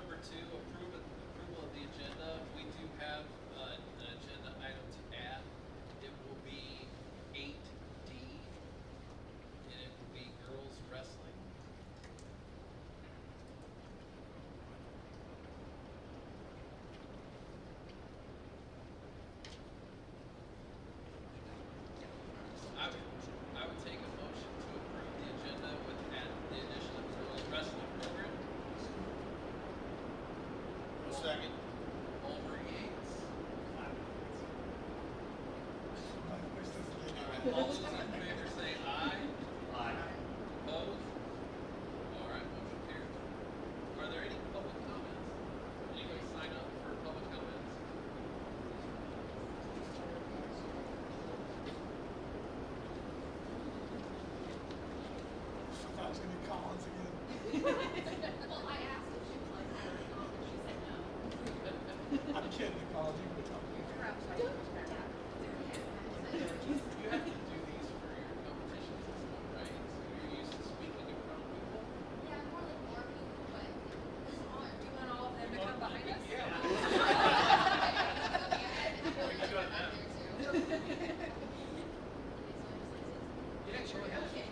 number two, approval of the agenda. We do have an agenda item to add. It will be 8D, and it will be girls wrestling. I would take a motion to approve the agenda with the addition of the girls wrestling program. A second. Over Yates. All right. All those in favor say aye. Aye. Opposed? All right, motion carries. Are there any public comments? Anybody sign up for public comments? I thought it was going to be Collins again. Well, I asked if she would like to have it on, and she said no. I'm kidding, Collins. You can tell me. You have to do these for your competitions and stuff, right? So you're used to speaking in front of people? Yeah, more like more people, but this is all. Do you want all of them to come behind us? Yeah. We can do it now. Yeah, go ahead. Okay.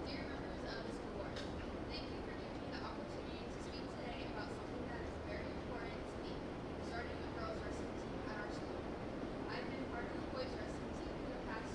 Dear members of the school board, thank you for giving me the opportunity to speak today about something that is very important to me, starting a girls wrestling team at our school. I've been part of the boys wrestling team for the past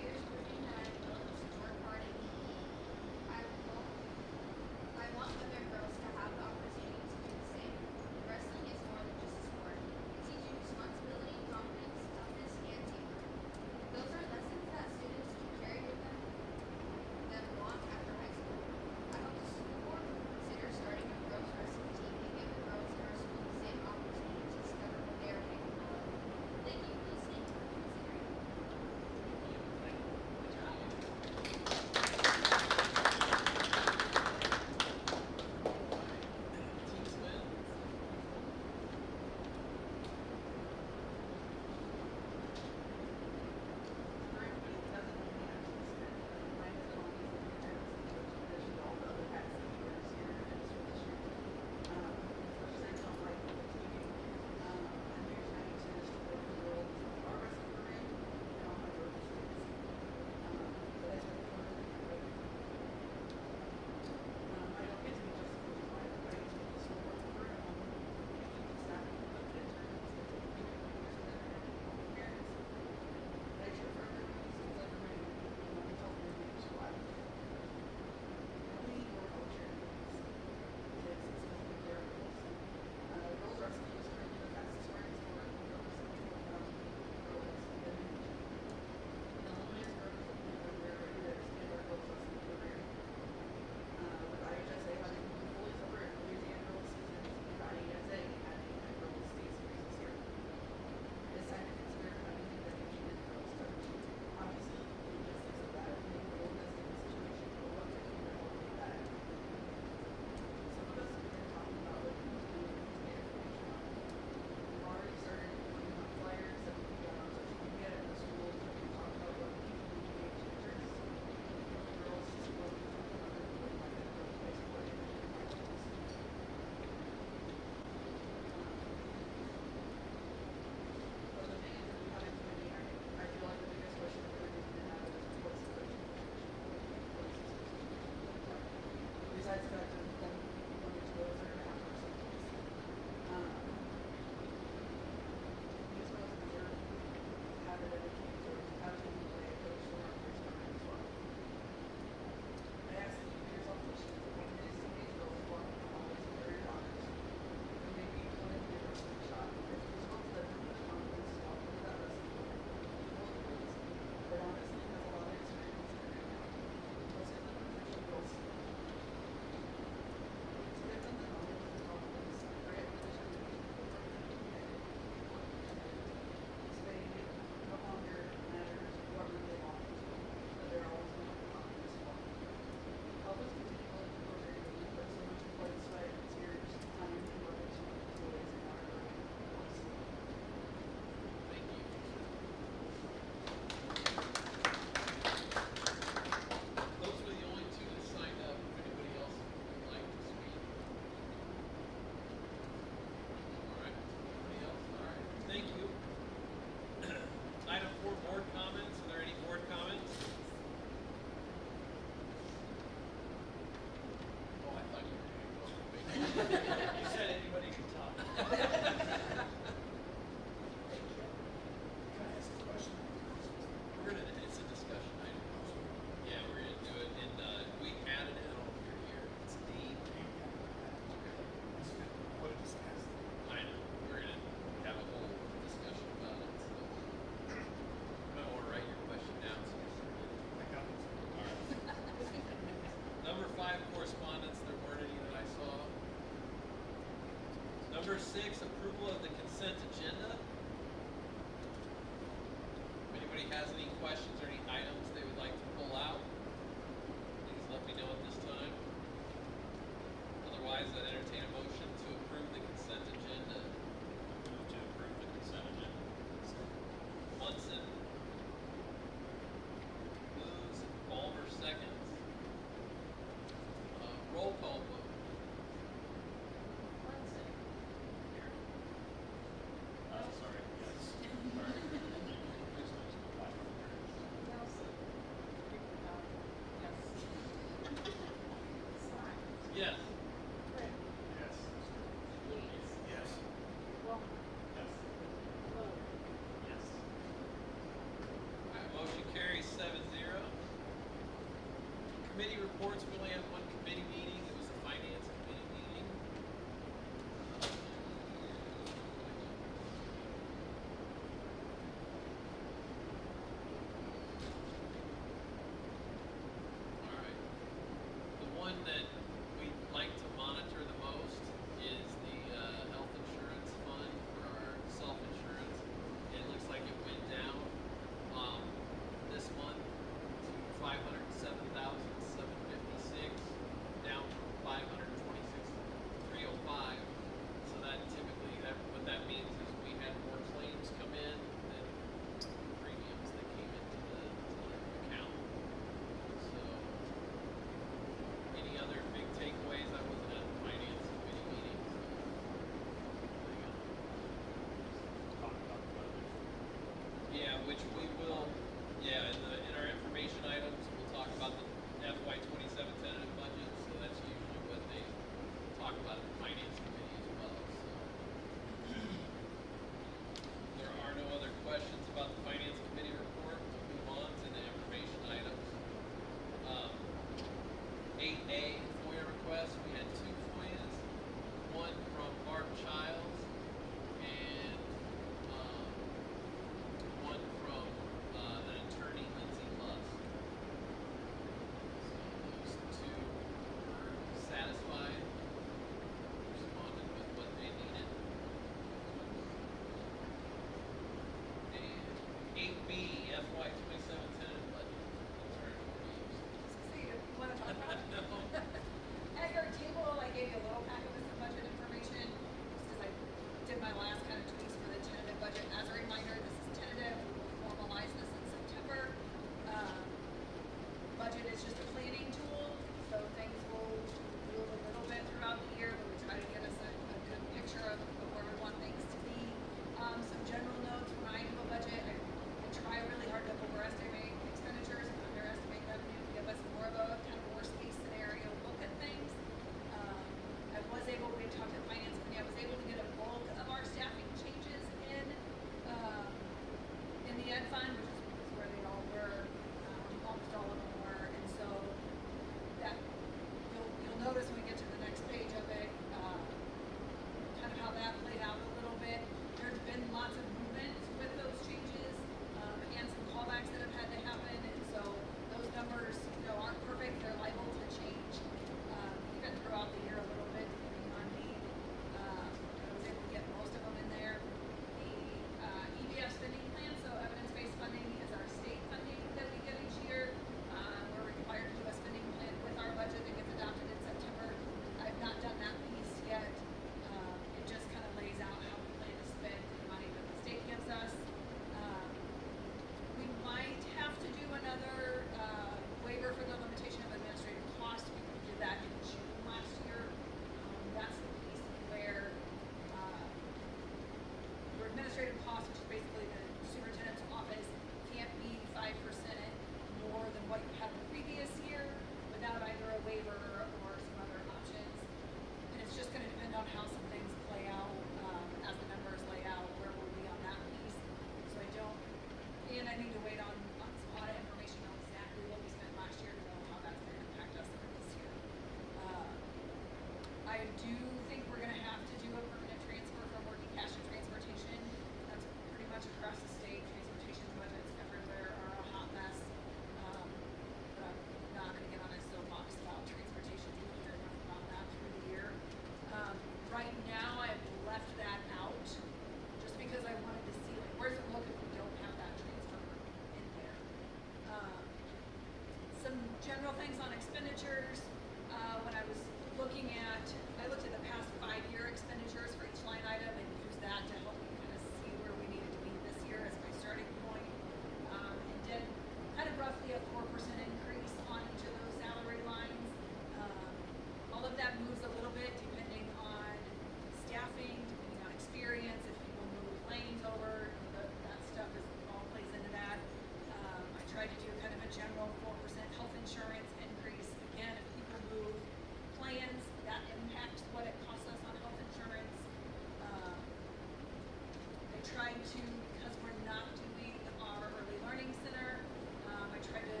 tried to, because we're not doing our early learning center, I tried to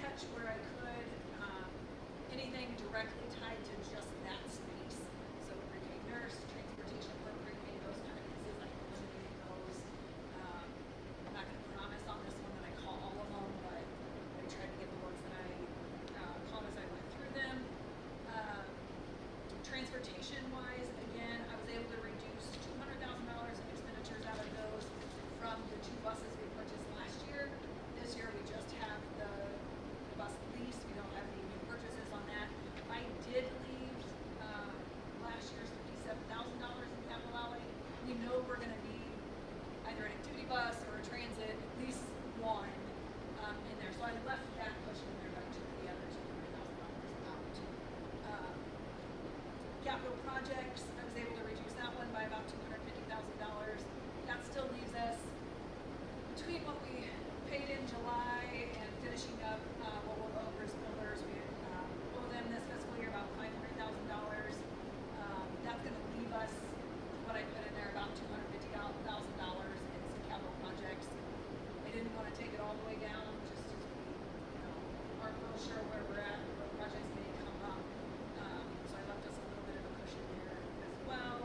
catch where I could, anything directly tied to just that space. So pre-K nurse, transportation for pre-K, those kind of pieces, like eliminating those. I'm not gonna promise on this one that I call all of them, but I tried to get the ones that I called as I went through them. Transportation wise, again, I was able to reduce $200,000 in expenditures out of those from the 2 buses we purchased last year. This year we just have the bus lease. We don't have any new purchases on that. I did leave last year's $57,000 in capital outlay. We know we're going to need either an activity bus or a transit, at least one in there. So I left that cushion in there, but I took the other $200,000 out. Capital projects, I was able to reduce that one by about $250,000. That still leaves us between what we paid in July and finishing up what we'll owe Bruce Builders. We owe them this fiscal year about $500,000. That's going to leave us what I put in there about $250,000 in some capital projects. I didn't want to take it all the way down just as we aren't real sure where we're at, what projects may come up. So I left us a little bit of a cushion there as well.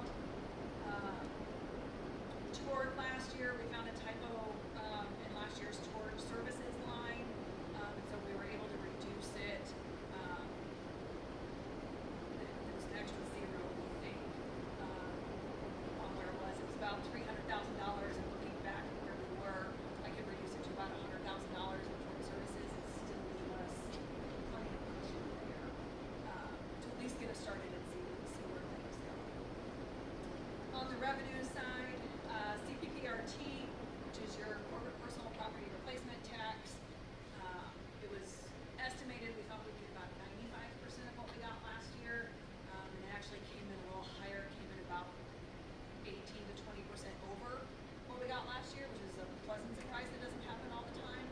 Toward last year, we found a typo in last year's toward services line, and so we were able to reduce it. There was an extra zero, we think, on where it was. It was about $300,000, and looking back at where we were, I could reduce it to about $100,000 in toward services and still leave us plenty of cushion there to at least get us started and see where things go. On the revenue side, CPPRT, which is your corporate personal property replacement tax, it was estimated, we thought we'd get about 95% of what we got last year, and it actually came in a little higher, came in about 18 to 20% over what we got last year, which is a pleasant surprise that doesn't happen all the time.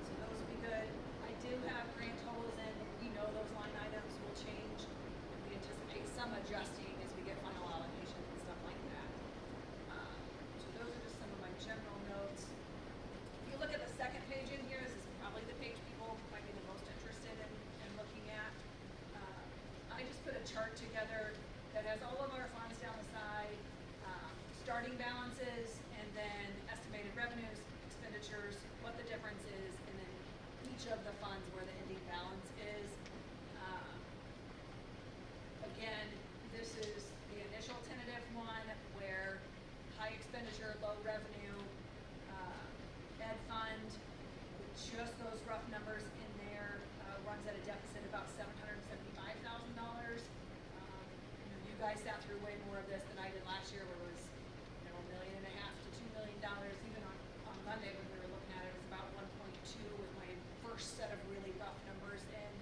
So those will be good. I do have grand totals in. We know those line items will change, and we anticipate some adjusting as we get final allocations and stuff like that. So those are just some of my general notes. If you look at the second page in here, this is probably the page people might be the most interested in looking at. I just put a chart together that has all of our funds down the side, starting balances, and then estimated revenues, expenditures, what the difference is, and then each of the funds where the ending balance is. Again, this is the initial tentative one where high expenditure, low revenue, ed fund, with just those rough numbers in there, runs at a deficit about $775,000. You guys sat through way more of this than I did last year, where it was $1.5 million to $2 million. Even on Monday when we were looking at it, it was about 1.2 with my first set of really rough numbers in.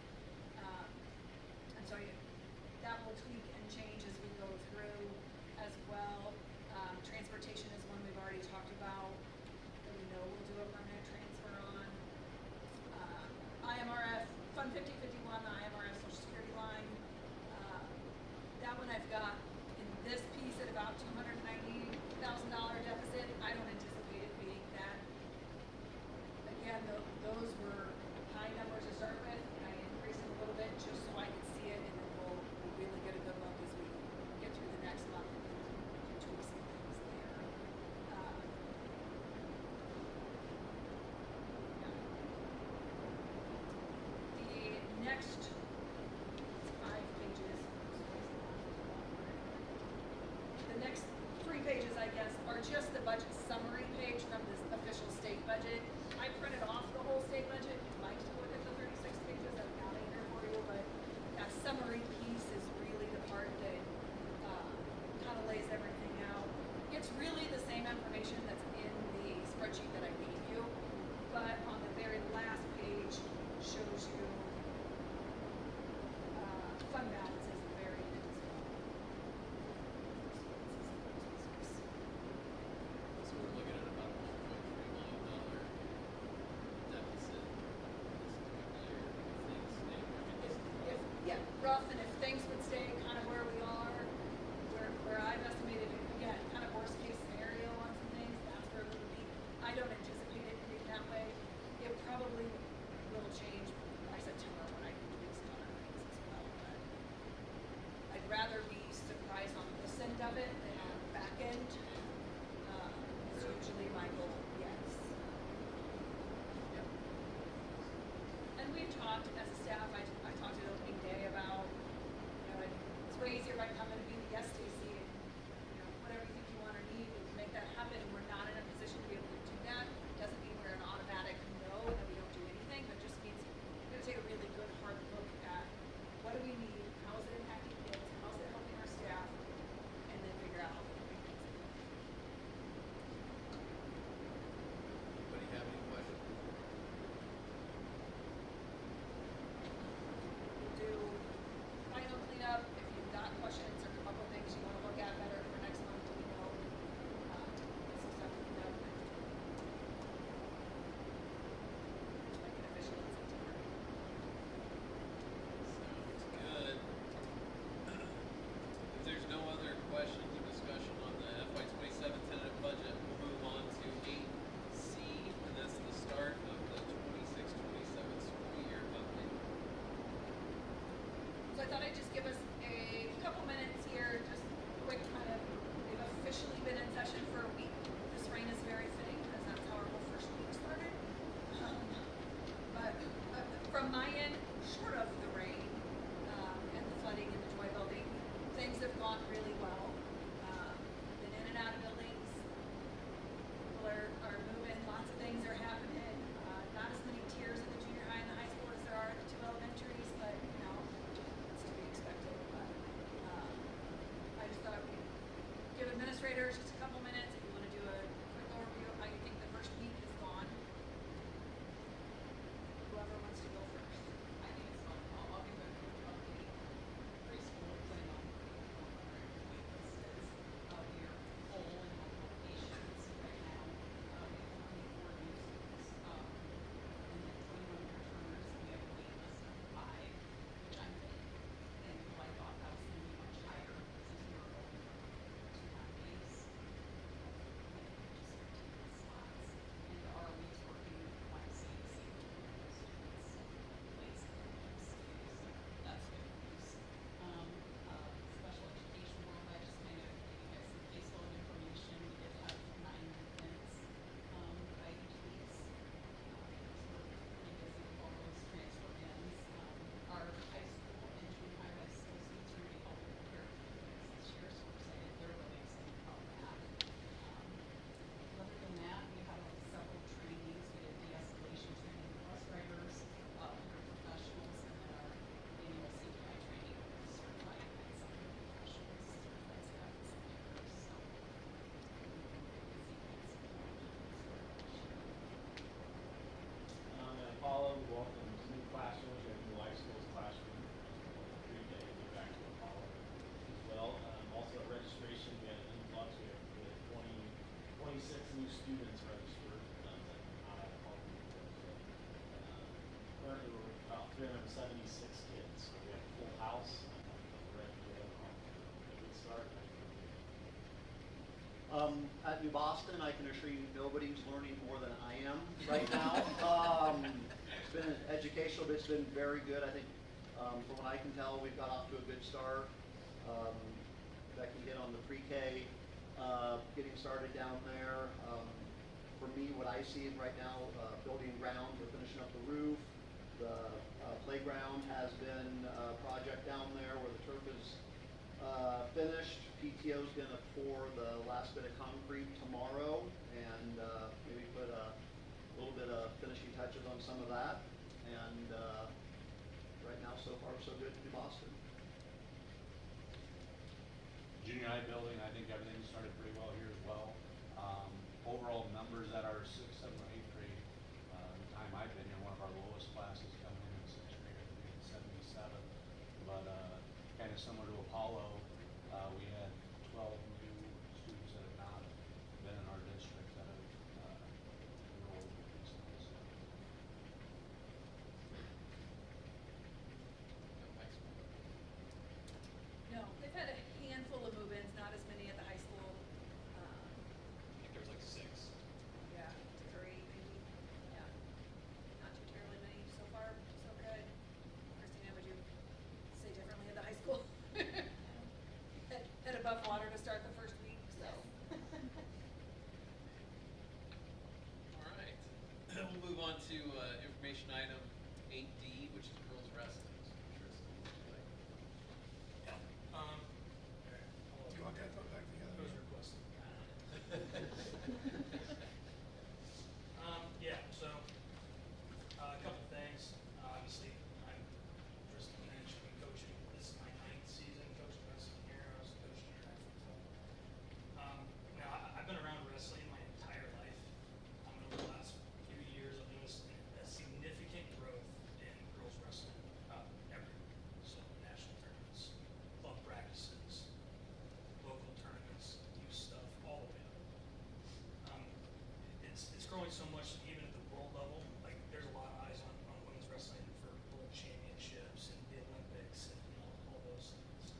And so that will tweak and change as we go through as well. Transportation is one we've already talked about that we know we'll do a permanent transfer on. IMRF, Fund 5051, the IMRF Social Security line. That one I've got in this piece at about $290,000 deficit. I don't anticipate it being that. Again, those were high numbers to start with, and I increased it a little bit just so I could see it, and then we'll really get a good look as we get through the next month and tweak some things there. The next 5 pages, the next 3 pages, I guess, are just the budget summary page from this official state budget. I printed off the whole state budget. If you'd like to look at the 36 pages, I've got it here for you, but that summary piece is really the part that kind of lays everything out. It's really the same information that's in the spreadsheet that I gave you, but on the very last page shows you fund balances and variant as well. So we're looking at about $1.3 million deficit this year if things stay. Yeah, rough, and if things would stay kind of where we are, where I've estimated, again, kind of worst case scenario, talked as a staff, I talked at opening day about, you know, it's way easier if I come in and be the yes, Stacy, and, you know, whatever you think you want or need, we can make that happen, and we're not in a position to be able to do that. Doesn't mean we're an automatic no, and that we don't do anything, but just means we're gonna take a really good hard look at what do we need, how is it impacting kids, how is it helping our staff, and then figure out how we can make things happen. Anybody have any questions? We'll do final cleanup, if you've got questions or come up with things you wanna look at better for next month, we know, get some stuff cleaned up and make it official in September. Sounds good. If there's no other questions or discussion on the FY '27 tentative budget, we'll move on to 8C, and that's the start of the 26-27 school year update. So I thought I'd just give us a couple minutes here, just quick kind of, we've officially been in session for a week. This rain is very fitting, because that's how our whole first week started. But from my end, short of the rain, and the flooding in the Joy Building, things have gone really well. Been in and out of buildings, people are moving, lots of things are happening. Not as many tiers at the junior high and the high school as there are at the two elementaries, but, you know, it's to be expected. But, I just thought we'd give administrators just a couple minutes if you wanna do a quick overview of how you think the first week has gone. Whoever wants to go first. I think it's fun. I'll give a quick update. Preschool is in on wait list is we are full in multiple patients right now. We have 24 new students. And then 21 returners. We have a wait list of 5, which I'm thankful. I thought that was gonna be much higher since we were open to that base. Just 15 slots. And our week's working Wednesday to see if we can get students placed in the next day, so that's good news. Special education world, I just kind of gave you guys some caseload information. We did have 9 movements by each weeks. So we're pretty busy with all those transfer ins. Our high school and junior high school students are really helping prepare for the movements this year, so we're excited. They're really excited about that. Other than that, we had several trainings. We did de-escalation training with bus drivers, professionals, and then our annual CPI training with certified and some professionals, certified staff and some members. So At Apollo, we welcome some new classrooms, we have new life skills classroom, 3 days, we're back to Apollo as well. Also at registration, we had an influx, we had 26 new students registered, that not at Apollo. Currently, we're about 376 kids, so we have a full house, we're ready to go. A good start. At New Boston, I can assure you nobody's learning more than I am right now. It's been educational, but it's been very good. I think, from what I can tell, we've got off to a good start. Becky hit on the pre-K, getting started down there. For me, what I see right now, building grounds, we're finishing up the roof. The playground has been a project down there where the turf is finished. PTO's gonna pour the last bit of concrete tomorrow and maybe put a little bit of finishing touches on some of that. And right now, so far, so good in Boston. Junior high building, I think everything started pretty well here as well. Overall numbers at our 6th, 7th, or 8th grade, the time I've been here, one of our lowest classes coming in 6th grade, I think 77. But kind of similar to Apollo, we had 12 new students that have not been in our district that have enrolled recently. So. No, they've had a handful of move-ins, not as many at the high school. I think there's like 6. Yeah, 6 or 8 maybe. Yeah, not too terribly many so far. So good. Christina, would you say differently at the high school? Head above water to start the first week. So. All right. We'll move on to information item 8D, which is girls wrestling. So Tristan, would you like? Do you want that put back together? Those requested. Yeah, so, a couple things. Obviously, I'm just mentioned coaching. This is my 9th season coaching wrestling here. I was coaching international football. Now, I've been around wrestling my entire life. Over the last few years, I've noticed a significant growth in girls wrestling, everywhere. So, national tournaments, club practices, local tournaments, youth stuff, all the way up. It's growing so much that even at the world level, like there's a lot of eyes on women's wrestling for world championships and the Olympics and all those things.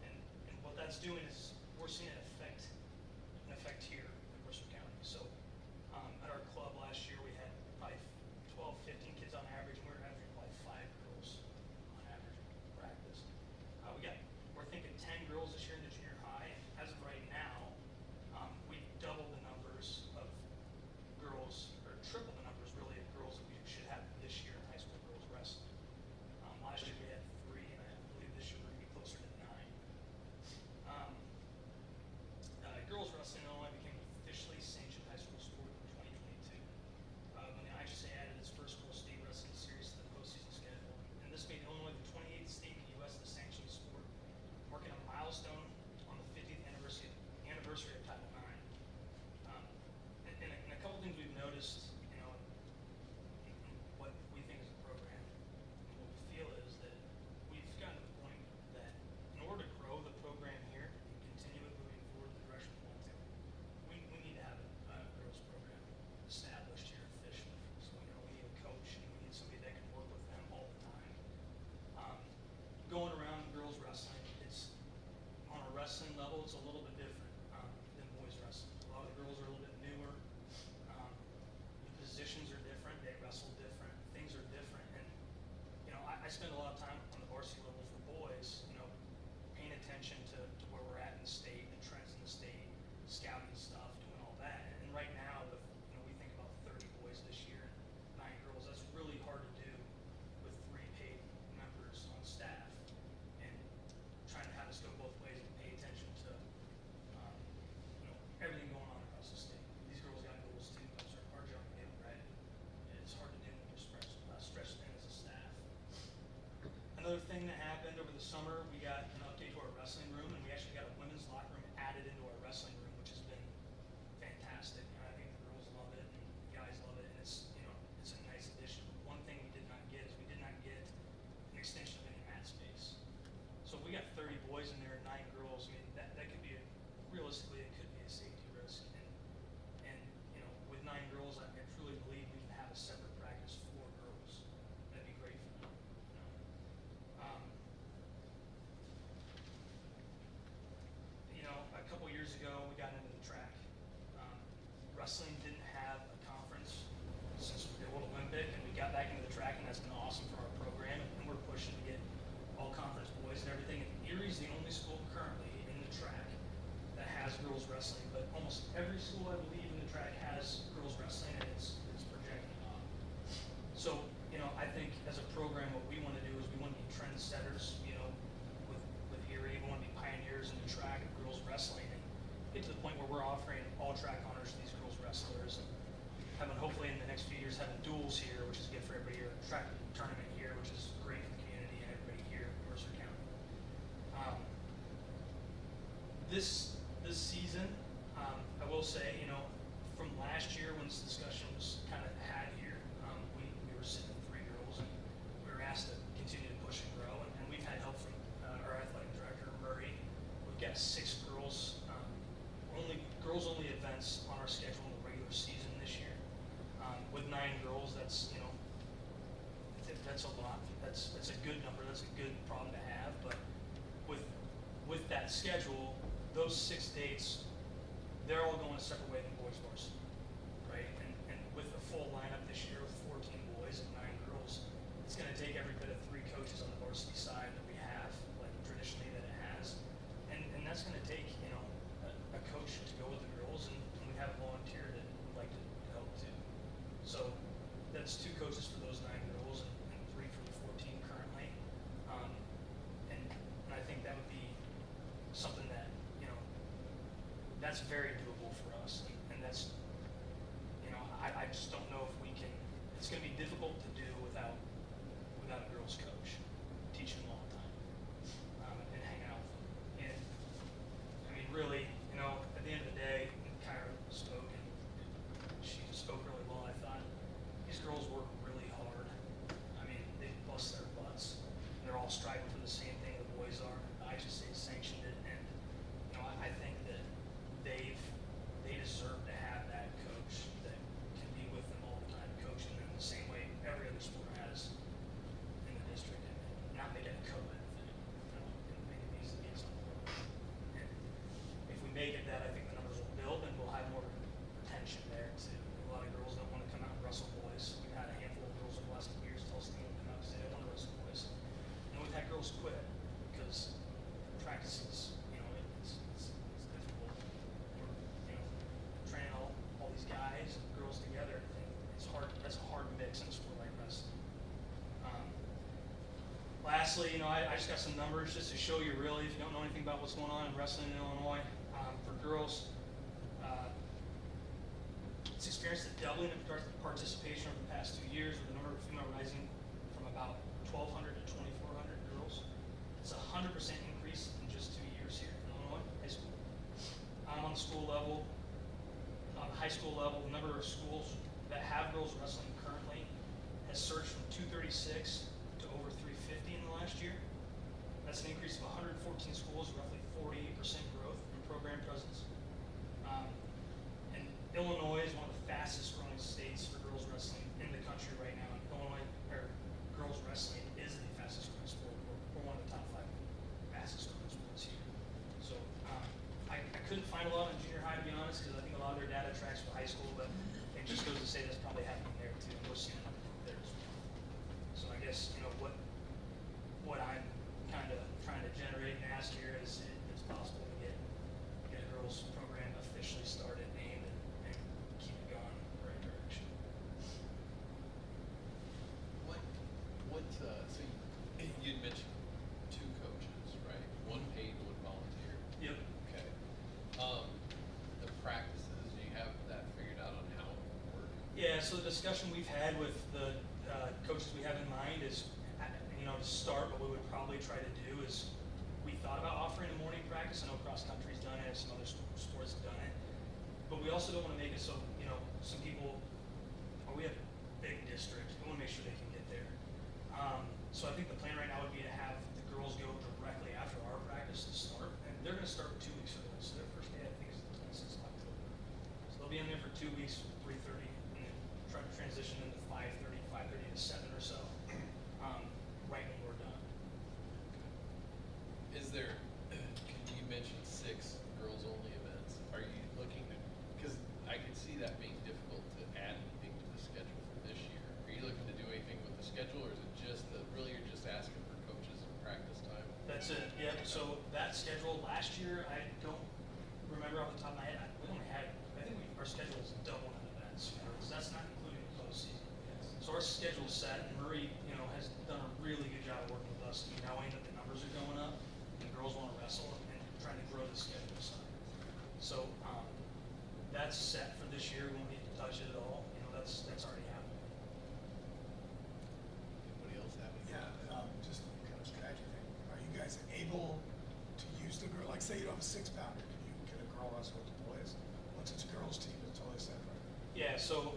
And what that's doing is we're seeing an effect here in Mercer County. So at our club last year we had probably 12, 15 kids on average, and we were averaging like 5 girls on average in practice. We're thinking 10 girls this year in the junior high, and as of right now, we doubled the numbers of girls, or triple the numbers really of girls that we should have this year in high school girls wrestling. Last year we had 3, and I believe this year we're gonna be closer to 9. Girls wrestling in Illinois became officially sanctioned high school sport in 2022. When the IHSA added its first girls state wrestling series to the postseason schedule, and this made Illinois the 28th state in the U.S. to sanction the sport, marking a milestone on the 50th anniversary of Title IX. And a couple things we've noticed, in what we think is a program, and what we feel is that we've gotten to the point that in order to grow the program here and continue it moving forward the direction we want to, we need to have a girls program established here officially. So we need a coach and we need somebody that can work with them all the time. Going around girls wrestling, it's on a wrestling level, it's a little bit different than boys wrestling. A lot of the girls are a little bit newer. The positions are different. They wrestle different. Things are different. And I spend a lot of time on the varsity level for boys. Paying attention to where we're at in the state, the trends in the state, scouting stuff, doing all that. And right now, we think about 30 boys this year and 9 girls. That's really hard to do with 3 paid members on staff. And trying to have us go both ways and pay attention to everything going on across the state. These girls got goals too. Those are our job to get them ready. And it's hard to do when you're stretched thin as a staff. Another thing that happened over the summer, we got an update to our wrestling room, and we actually got a women's locker room added into our wrestling room, which has been fantastic. And I think the girls love it and the guys love it, and it's a nice addition. One thing we did not get is we did not get an extension of any mat space. So if we got 30 boys in there and 9 girls, I mean that could be realistically it could be a safety risk. And with 9 girls, I truly believe we can have a separate practice for girls. That'd be great for them. A couple years ago we got into the track. Wrestling didn't have a conference since the World Olympic, and we got back into the track, and that's been awesome for our program. And we're pushing to get all conference boys and everything. And Erie's the only school currently in the track that has girls wrestling, but almost every school I believe in the track has girls wrestling, and it's projecting up. So I think as a program, what we want to do is we want to be trendsetters. With Erie, we want to be pioneers in the track of girls wrestling, and get to the point where we're offering all track honors to these girls wrestlers, and having hopefully in the next few years having duels here, which is good for everybody here, a track tournament here, which is great for the community and everybody here in Mercer County. This season, I will say, from last year when this discussion was kind of had here, we were sitting with 3 girls, and we were asked to continue to push and grow, and we've had help from our athletic director, Murray. We've got 6 girls, girls only events on our schedule in the regular season this year. With 9 girls, that's a lot. That's a good number. That's a good problem to have. But with that schedule, those 6 dates, they're all going a separate way than boys varsity, right? And with a full lineup this year with 14 boys and 9 girls, it's going to take every bit of 3 coaches on the varsity side that we have, like traditionally that it has, and that's going to take a coach to go with the girls, and we have a volunteer that would like to help too. So that's 2 coaches for those 9 girls and goal for us, and that's, you know, I just don't know if we can, it's gonna be difficult to do without a girls coach teaching them all the time, and hanging out with them. And, I mean, really, you know, at the end of the day, Kyra spoke, and she spoke really well, I thought. These girls work really hard. I mean, they bust their butts. They're all striving for the same thing the boys are. I just say sanctioned it, and, you know, I think that they deserve to have that coach that can be with them all the time, coaching them the same way every other sport has in the district, and not make it a co-ed thing, you know, and make it easy to get something. And if we make it that, I think the numbers will build, and we'll have more retention there too. A lot of girls don't want to come out and wrestle boys. We've had a handful of girls over the last 2 years tell us they won't come out because they don't want to wrestle boys. And we've had girls quit because practices, you know, it's difficult. We're, you know, training all these guys and girls together, and it's hard. That's a hard mix in a sport like wrestling. Lastly, you know, I just got some numbers just to show you really, if you don't know anything about what's going on in wrestling in Illinois. For girls, it's experienced a doubling of participation over the past 2 years, with the number of female rising from about 1,200 to 2,400 girls. It's a 100% increase in just 2 years here in Illinois high school. On the school level, on the high school level, the number of schools that have girls wrestling currently has surged from 236 to over 350 in the last year. That's an increase of 114 schools, roughly 48% growth in program presence. And Illinois is one of the fastest growing states for girls wrestling in the country right now. And Illinois, or girls wrestling, is the fastest growing sport. We're one of the top 5 fastest growing sports here. So I couldn't find a lot in junior high, to be honest, because I think a lot of their data tracks for high school, but it just goes to say that's probably happening there too. We're seeing it there as well. So I guess, you know, what I'm kind of trying to generate and ask here is it's possible to get a girls program officially started, named, and keep it going in the right direction. So you'd mentioned 2 coaches, right? One paid, one volunteer. Yep. Okay. The practices, do you have that figured out on how it will work? Yeah, so the discussion we've had with the coaches we have in mind is, you know, to start, what we would probably try to do is, we thought about offering a morning practice. I know cross country's done it, some other sports have done it, but we also don't want to make it so, you know, some people, we have a big district, we want to make sure they can get there. So I think the plan right now would be to have the girls go directly after our practice to start, and they're going to start 2 weeks early. So their first day, I think, is the 26th of October. So they'll be in there for 2 weeks, 3:30, and then try to transition into 5:30 to 7 or so, right when we're done. Is there, you mentioned 6 girls-only events. Are you looking to, because I could see that being difficult to add anything to the schedule for this year. Are you looking to do anything with the schedule, or is it just that really you're just asking for coaches and practice time? That's it, yeah. So that schedule last year, I don't remember off the top of my head. We only had, I think our schedule is double in events. So that's not including the postseason. So our schedule's set, and Murray, you know, has done a really good job of working with us, knowing that the numbers are going up, and the girls want to wrestle, and trying to grow the schedule side. So that's set for this year. We won't need to touch it at all. You know, that's already happening. Anybody else have any? Yeah, just kind of strategy thing. Are you guys able to use the girl, like say you don't have a 6-pounder, can a girl wrestle with the boys? Once it's a girls team, it's totally separate. Yeah, so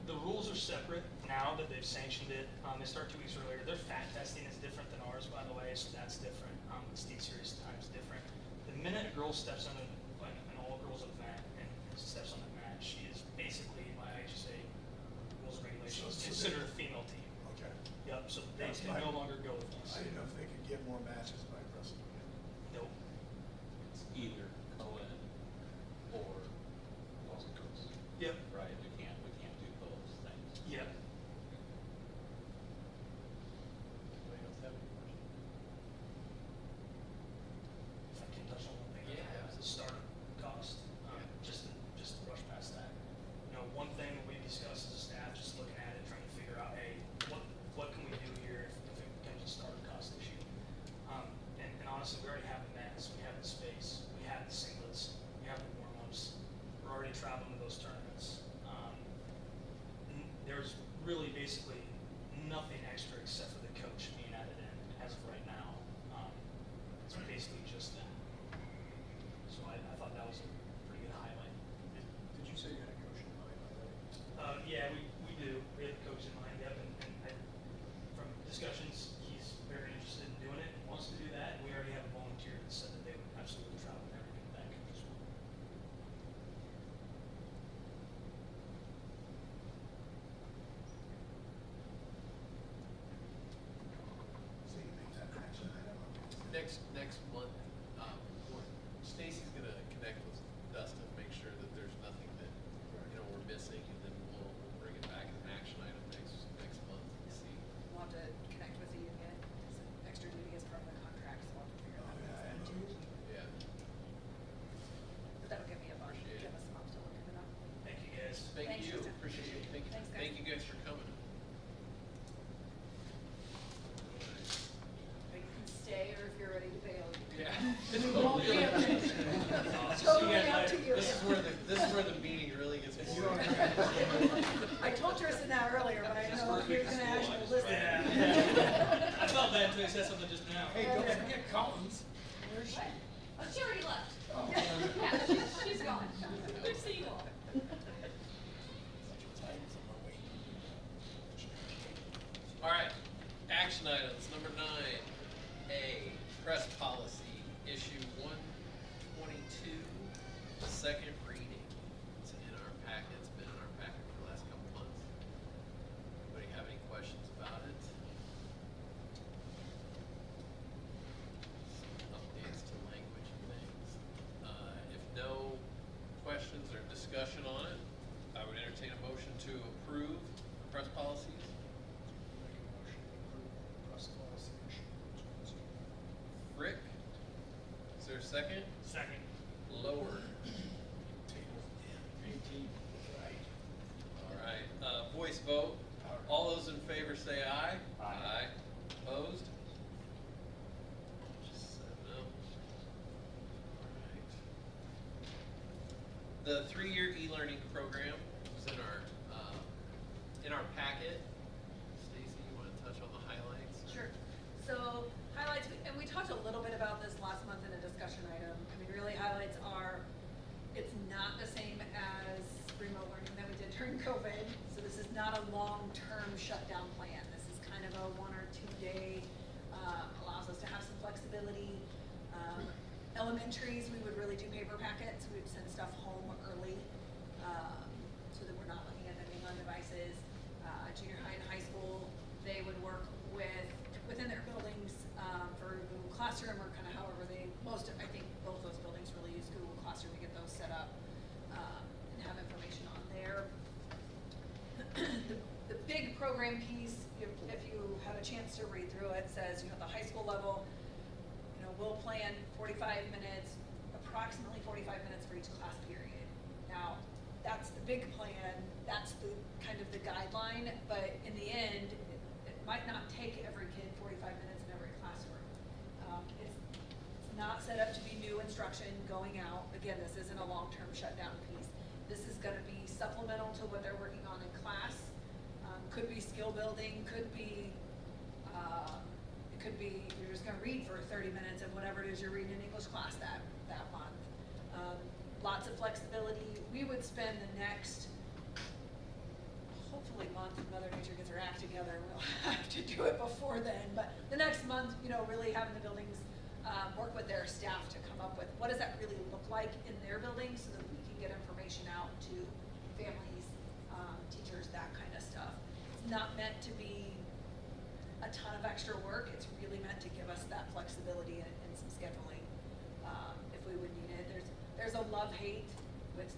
the rules are separate now that they've sanctioned it. They start 2 weeks earlier. Their fat testing is different than ours, by the way, so that's different. The State Series time is different. The minute a girl steps on an all-girls event and steps on the mat, she is basically, by IHSA rules and regulations, So considered a female team. Okay. Yep, so they That's can fine. no longer go with us. I didn't know if they could get more matches by wrestling. Nope. It's either co-ed or also coach. Yep. Right, we can't do those things. Yep. Anybody else have any questions? If I can touch on one thing. Yeah, As a start to travel to those tournaments. There's really basically nothing extra except for the coach being added in as of right now. It's basically just that. So I thought that was a pretty good highlight. Did you say you had a coach in mind already? Yeah, we do. We have a coach in mind, yep, and from discussions, he's very interested in doing it and wants to do that. And we already have a volunteer that said that they would absolutely travel and everything with that coach as well. So you make that action item? Next month, Stacy's gonna connect with Dustin, make sure that there's nothing that, we're missing, and then we'll bring it back as an action item next month and see. We'll have to connect with the union, it's an extra duty as part of the contract, so we'll have to figure Oh, that yeah, and out. you, Yeah. But that'll give me a bunch, Appreciate give it. us a month to look into that. Thank you, guys. Thank Thanks, you, Justin. appreciate it, Thanks, guys. thank you guys for coming. But you can stay, or if you're ready to bail, you can. Yeah. We won't be able to. See you Totally guys up to later. you. This is where the meeting really gets boring. I told Tristan that earlier, but I didn't know if he was gonna actually listen. Yeah. I felt bad until he said something just now. hey, don't forget Collins. Where's she? Oh, she already left. Oh. Yeah, she's gone. Good seeing you all. All right, action items, number 9A, press policy, issue 122, second reading. It's in our packet, it's been in our packet for the last couple months. Anybody have any questions about it? Some updates to language and things. If no questions or discussion on it, I would entertain a motion to approve press policies. Make a motion to approve press policy issue 22. Rick, is there a second? Second. Lower. Table in. 18. Right. All right, voice vote. All those in favor say aye. Aye. Opposed? Just 7 up. All right. The 3-year e-learning program was in our packet. Stacy, you want to touch on the highlights? Sure. So highlights, and we talked a little bit about this last month in a discussion item. I mean, really highlights are, it's not the same as remote learning that we did during COVID. So this is not a long-term shutdown plan. This is kind of a 1 or 2 day, allows us to have some flexibility. Elementaries, we would really do paper packets. We would send stuff home early, so that we're not looking at anything on devices. Junior high and high school, they would work within their buildings, for Google Classroom, or kind of however I think both those buildings really use Google Classroom to get those set up, and have information on there. The big program piece, if you have a chance to read through it, says, the high school level, we'll plan 45 minutes, approximately 45 minutes for each class period. Now, that's the big plan, that's the kind of the guideline, but in the end, it might not take every kid 45 minutes in every classroom. It's not set up to be new instruction going out. Again, this isn't a long-term shutdown piece. This is gonna be supplemental to what they're working on in class. Could be skill building, could be, you're just gonna read for 30 minutes of whatever it is you're reading in English class that month. Lots of flexibility. We would spend the next, hopefully month, if Mother Nature gets her act together, we'll have to do it before then, but the next month, really having the buildings work with their staff to come up with what does that really look like in their buildings, so that we can get information out to families, teachers, that kind of stuff. It's not meant to be a ton of extra work. It's really meant to give us that flexibility and some scheduling, if we would need it. There's a love-hate with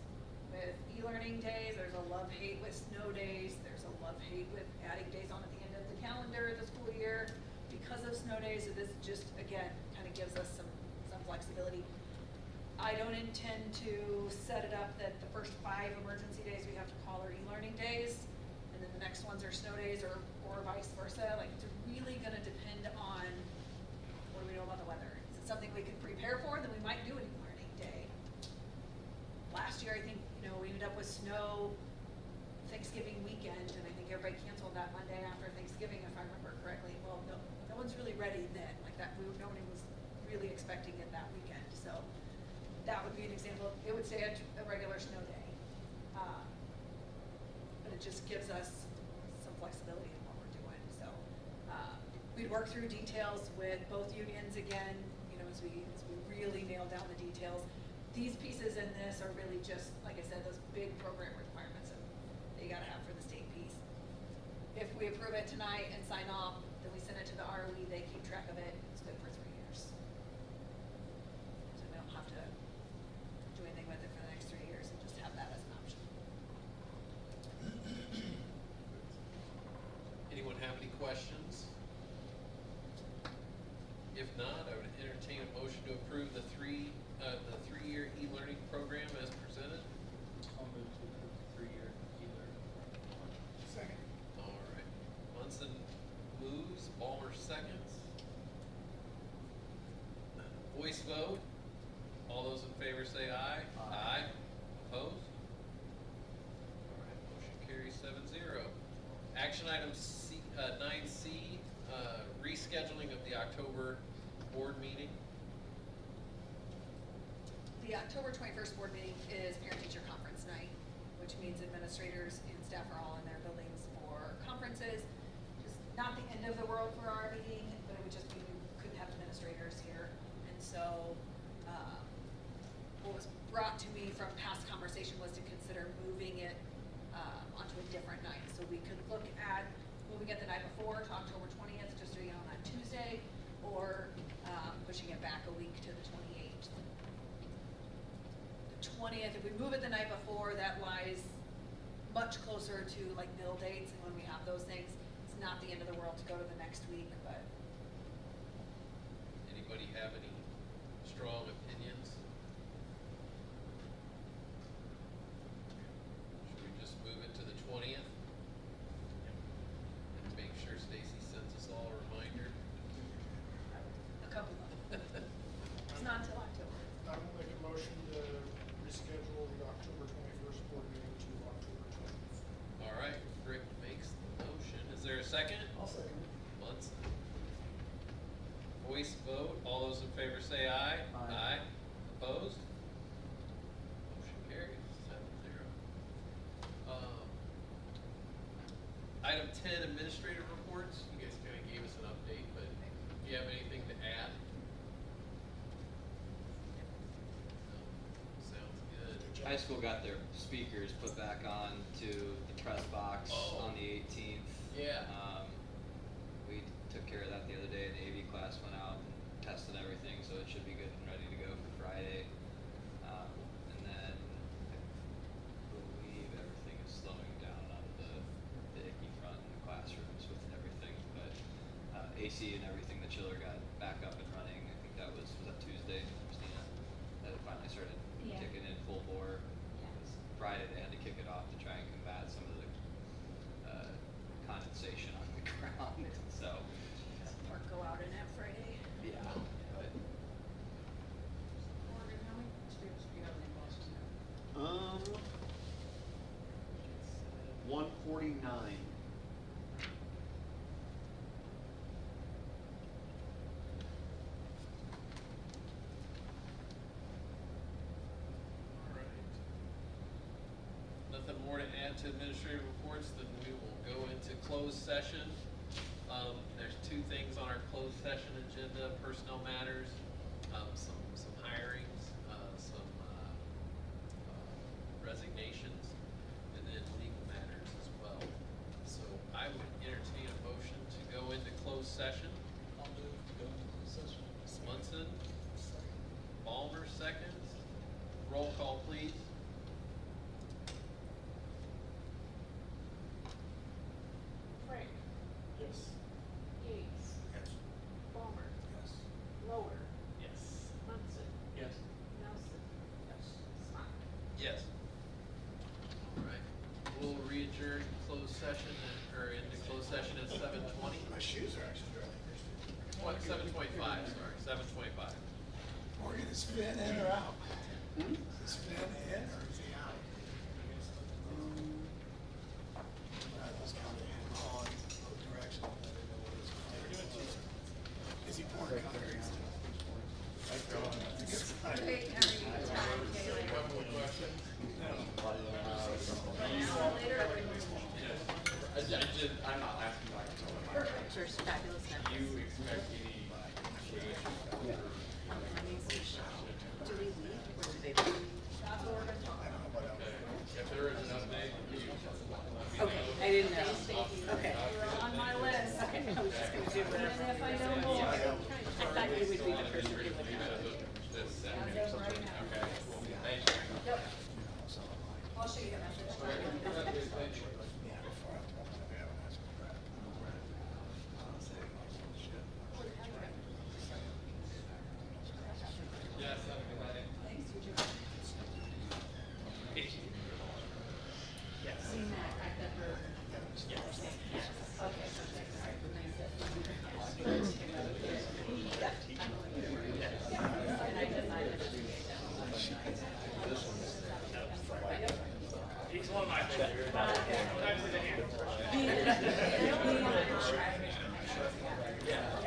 e-learning days. There's a love-hate with snow days. There's a love-hate with adding days on at the end of the calendar of the school year because of snow days. So this just, again, kind of gives us some flexibility. I don't intend to set it up that the first 5 emergency days we have to call are e-learning days, and then the next ones are snow days, or vice versa. Like, it's really gonna depend on what do we know about the weather. Is it something we can prepare for? Then we might do an e-learning day. Last year, I think, we was snow Thanksgiving weekend, and I think everybody canceled that Monday after Thanksgiving, if I remember correctly. Well, no one's really ready then, like that, nobody was really expecting it that weekend, so that would be an example. It would say a regular snow day. But it just gives us some flexibility in what we're doing, so. We'd work through details with both unions again, you know, as we really nail down the details. These pieces in this are really just, like I said, those big program requirements that you gotta have for the state piece. If we approve it tonight and sign off, then we send it to the ROE, they keep track of it, it's good for 3 years. So we don't have to do anything with it for the next 3 years and just have that as an option. Anyone have any questions? If not, I would entertain a motion to approve the three-year e-learning program as presented. I'll move to the 3-year e-learning. Second. All right. Munson moves, Ballmer seconds. Voice vote. All those in favor say aye. Aye. Opposed? All right, motion carries 7-0. Action item C, 9C, rescheduling of the October board meeting. The October 21st board meeting is parent-teacher conference night, which means administrators and staff are all in their buildings for conferences. Just not the end of the world for our meeting, but it would just be we couldn't have administrators here. And so what was brought to me from past conversation was to consider moving it onto a different night. So we could look at moving it the night before to October 20th, just doing it on that Tuesday, or pushing it back a week to the 28th. The 20th, if we move it the night before, that lies much closer to like mill dates, and when we have those things, it's not the end of the world to go to the next week, but. Anybody have any strong opinions? Should we just move it to the 20th? And make sure Stacy sends us all a reminder? A couple of them. It's not until October. I will make a motion to reschedule the October 21st board meeting to October 20th. All right, Rick makes the motion. Is there a second? I'll second it. Munson. Voice vote. All those in favor say aye. Aye. Opposed? Motion carries 7-0. Item 10, administrative reports. You guys kind of gave us an update, but do you have anything to add? No. Sounds good. High school got their speakers put back on to the press box Oh. on the 18th. Yeah. We took care of that the other day. The AV class went out and tested everything, so it should be good and ready to go for Friday. And then I believe everything is slowing down on the icky front in the classrooms with everything. But AC and everything, the chiller got back up and running. I think that was that Tuesday, Christina, that it finally started kicking in full bore. Friday they had to kick it off to try and combat some of the condensation on the ground. So Or go out in it Friday. yeah, but Morgan, how many students do you have in Boston now? 149. All right. Nothing more to add to administrative reports, then we will go into closed session. There's 2 things on our closed session agenda: personnel matters, some hirings, some resignations, and then legal matters as well. So I would entertain a motion to go into closed session. I'll move to go into closed session. Munson, Second. Ballmer seconds. Roll call, please. Frank, Yes. Gates, Yes. Ballmer, Yes. Lower, Yes. Munson, Yes. Nelson, Smock. Yes. All right. We'll re-adjourn closed session or into closed session at 7:20. My shoes are actually dry. What, 7:25, sorry, 7:25. Morgan, is Finn in or out? Hmm? Is Finn in or is he out? I'm not asking like to tell them. There's fabulous Do numbers. you expect any change? Do we leave or do they leave? That's what we're gonna talk about. If there is an update, you let me Okay, know. I didn't know. Okay. You're on my list. Okay, I was just gonna do whatever. And if I don't know, I thought you would be the person who would know. This Saturday. As of right now. Okay, thank you. Yep. I'll show you the message. Yes, have a good night. Thanks, you too. He's one of my favorites. Sometimes he's a handful. Yeah.